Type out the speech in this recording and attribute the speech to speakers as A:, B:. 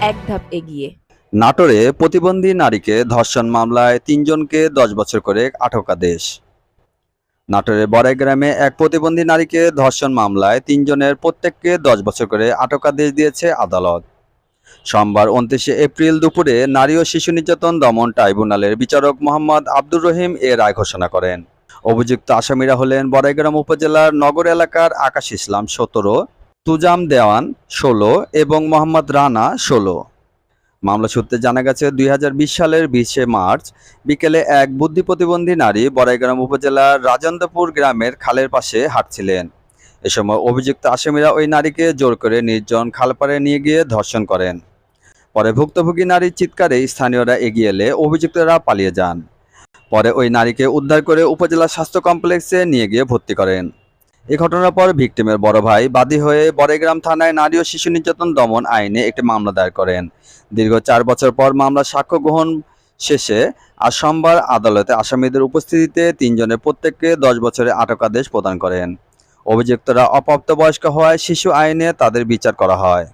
A: এক ধাপ এগিয়ে।
B: নাটোরে প্রতিবন্ধী নারীকে ধর্ষণ মামলায় ৩ জনকে ১০ বছর করে আটকাদেশ। নাটোরের বড়াই গ্রামে এক প্রতিবন্ধী নারীকে ধর্ষণ মামলায় ৩ জনের প্রত্যেককে ১০ বছর করে আটকাদেশ দিয়েছে আদালত। সোমবার ২৯ এপ্রিল দুপুরে নারী ও শিশু নির্যাতন দমন ট্রাইব্যুনালের বিচারক মোহাম্মদ আব্দুর রহিম এ রায় ঘোষণা করেন। অভিযুক্ত আসামিরা হলেন বড়াইগ্রাম উপজেলার নগর এলাকার আকাশ ইসলাম ১৭, তুজাম দেওয়ান ১৬ এবং মোহাম্মদ রানা ১৬। মামলা সূত্রে জানা গেছে ২০২০ সালের ২০শে মার্চ বিকেলে এক বুদ্ধি প্রতিবন্ধী নারী বড়াইগ্রাম উপজেলার রাজেন্দ্রপুর গ্রামের খালের পাশে হাঁটছিলেন। এ সময় অভিযুক্ত আসামিরা ওই নারীকে জোর করে নির্জন খালপাড়ে নিয়ে গিয়ে ধর্ষণ করেন। পরে ভুক্তভোগী নারীর চিৎকারে স্থানীয়রা এগিয়ে এলে অভিযুক্তরা পালিয়ে যান। পরে ওই নারীকে উদ্ধার করে উপজেলা স্বাস্থ্য কমপ্লেক্সে নিয়ে গিয়ে ভর্তি করেন। এ ঘটনার পর ভিকটিমের বড় ভাই বাদী হয়ে বড়াইগ্রাম থানায় নারী ও শিশু নির্যাতন দমন আইনে একটি মামলা দায়ের করেন। দীর্ঘ ৪ বছর পর মামলার সাক্ষ্য গ্রহণ শেষে আজ সোমবার আদালতে আসামিদের উপস্থিতিতে ৩ জনের প্রত্যেককে ১০ বছরের আটকাদেশ প্রদান করেন। অভিযুক্তরা অপ্রাপ্তবয়স্ক হওয়ায় শিশু আইনে তাদের বিচার করা হয়।